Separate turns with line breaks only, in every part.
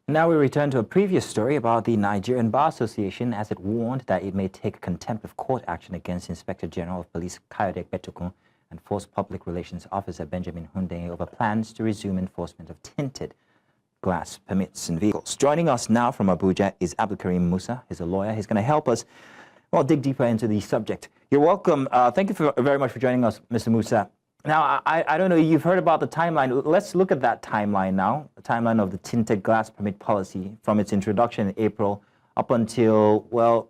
Now we return to a previous story about the Nigerian Bar Association as it warned that it may take contempt of court action against Inspector General of Police Kayode Betukun and Force Public Relations Officer Benjamin Hundeyin over plans to resume enforcement of tinted glass permits in vehicles. Joining us now from Abuja is Abdulkareem Musa. He's a lawyer. He's going to help us, well, dig deeper into the subject. You're welcome. Thank you very much for joining us, Mr. Musa. Now, I don't know, you've heard about the timeline. Let's look at that timeline now, the timeline of the tinted glass permit policy from its introduction in April up until, well,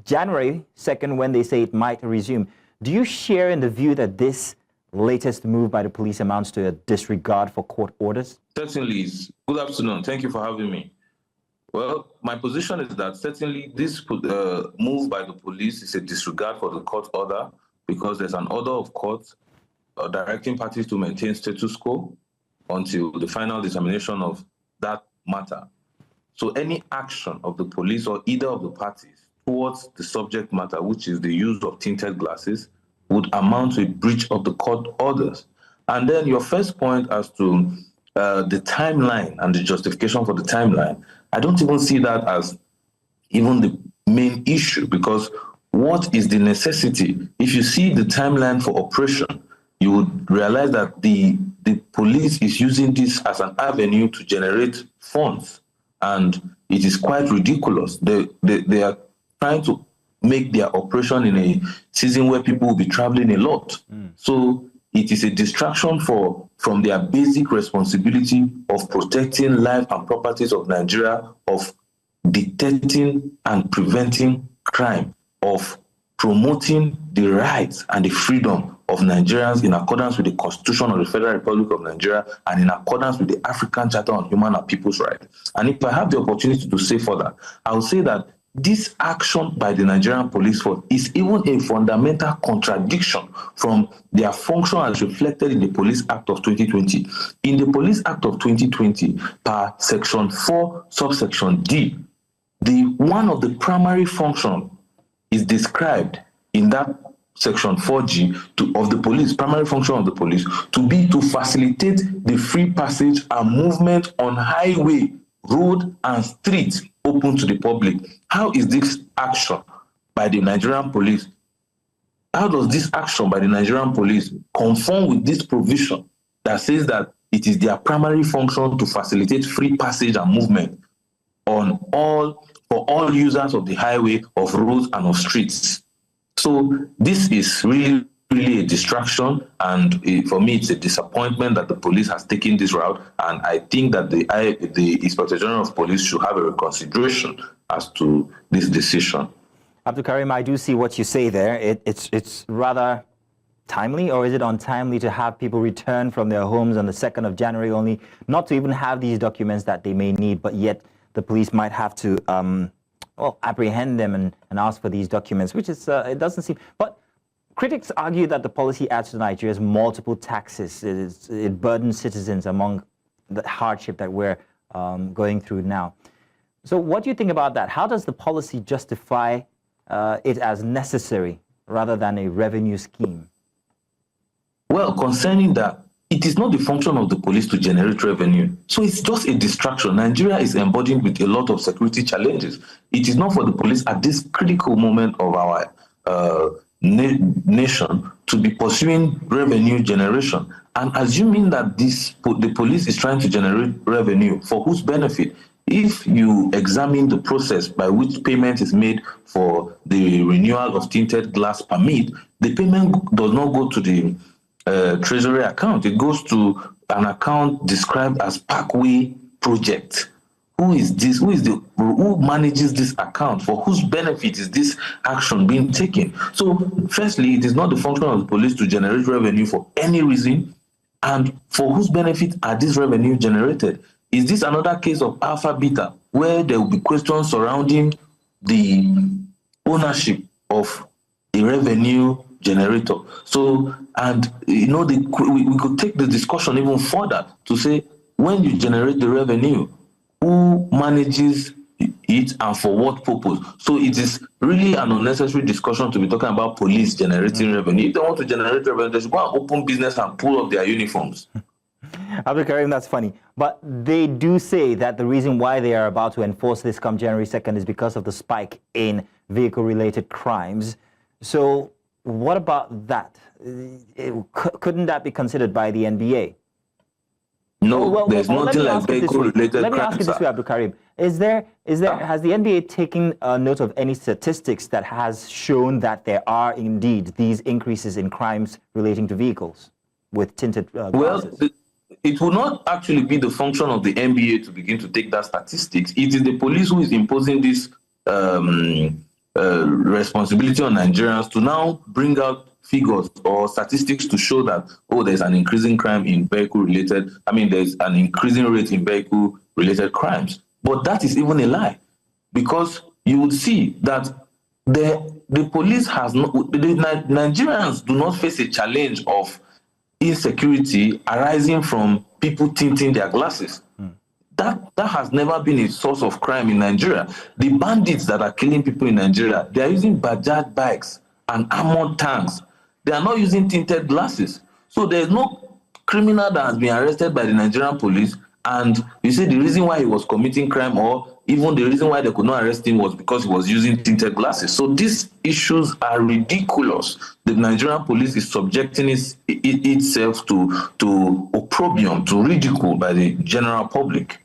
January 2nd, when they say it might resume. Do you share in the view that this latest move by the police amounts to a disregard for court orders?
Certainly is. Good afternoon. Thank you for having me. Well, my position is that certainly this move by the police is a disregard for the court order because there's an order of court directing parties to maintain status quo until the final determination of that matter. So any action of the police or either of the parties towards the subject matter, which is the use of tinted glasses, would amount to a breach of the court orders. And then your first point as to the timeline and the justification for the timeline, I don't even see that as even the main issue, because what is the necessity? If you see the timeline for operation, you would realize that the police is using this as an avenue to generate funds, and it is quite ridiculous. They are trying to make their operation in a season where people will be traveling a lot. So it is a distraction from their basic responsibility of protecting life and properties of Nigeria, of detecting and preventing crime, of promoting the rights and the freedom of Nigerians in accordance with the Constitution of the Federal Republic of Nigeria and in accordance with the African Charter on Human and People's Rights. And if I have the opportunity to say further, I will say that this action by the Nigerian police force is even a fundamental contradiction from their function as reflected in the Police Act of 2020. In the Police Act of 2020, per Section 4, subsection D, one of the primary functions is described in that Section 4G of the police, primary function of the police, to be to facilitate the free passage and movement on highway, road, and streets open to the public. How is this action by the Nigerian police? How does this action by the Nigerian police conform with this provision that says that it is their primary function to facilitate free passage and movement for all users of the highway, of roads, and of streets? So this is really a distraction, and for me, it's a disappointment that the police has taken this route, and I think that the Inspector General of Police should have a reconsideration as to this decision.
Abdulkareem, I do see what you say there. It's rather timely, or is it untimely to have people return from their homes on the 2nd of January only, not to even have these documents that they may need, but yet the police might have to apprehend them and ask for these documents, which is, it doesn't seem, but critics argue that the policy adds to Nigeria's multiple taxes. It burdens citizens among the hardship that we're going through now. So what do you think about that? How does the policy justify it as necessary rather than a revenue scheme?
Well, concerning that, it is not the function of the police to generate revenue. So it's just a distraction. Nigeria is embodied with a lot of security challenges. It is not for the police at this critical moment of our nation to be pursuing revenue generation and assuming that the police is trying to generate revenue for whose benefit. If you examine the process by which payment is made for the renewal of tinted glass permit, the payment does not go to the treasury account. It goes to an account described as Parkway Project. Who is this? Who manages this account? For whose benefit is this action being taken? So, firstly, it is not the function of the police to generate revenue for any reason. And for whose benefit are these revenue generated? Is this another case of alpha beta, where there will be questions surrounding the ownership of a revenue generator? So, and we could take the discussion even further to say, when you generate the revenue, who manages it and for what purpose? So it is really an unnecessary discussion to be talking about police generating revenue. If they want to generate revenue, they should go and open business and pull up their uniforms.
Abdulkareem, that's funny. But they do say that the reason why they are about to enforce this come January 2nd is because of the spike in vehicle-related crimes. So what about that? Couldn't that be considered by the NBA?
No, there's nothing like vehicle-related crimes.
Let me ask you this way, Abdulkareem. Has the NBA taken note of any statistics that has shown that there are indeed these increases in crimes relating to vehicles with tinted glasses?
Well, it will not actually be the function of the NBA to begin to take that statistics. It is the police who is imposing this responsibility on Nigerians to now bring out figures or statistics to show that, oh, there's an increasing crime in vehicle-related, there's an increasing rate in vehicle-related crimes. But that is even a lie, because you would see that the police has not, the Nigerians do not face a challenge of insecurity arising from people tinting their glasses. That has never been a source of crime in Nigeria. The bandits that are killing people in Nigeria, they are using Bajaj bikes and armored tanks. They are not using tinted glasses. So there's no criminal that has been arrested by the Nigerian police, and you see the reason why he was committing crime, or even the reason why they could not arrest him, was because he was using tinted glasses. So these issues are ridiculous. The Nigerian police is subjecting itself to opprobrium, to ridicule by the general public.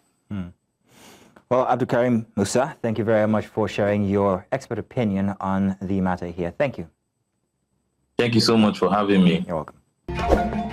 Well, Abdulkareem Musa, thank you very much for sharing your expert opinion on the matter here. Thank you.
Thank you so much for having me.
You're welcome.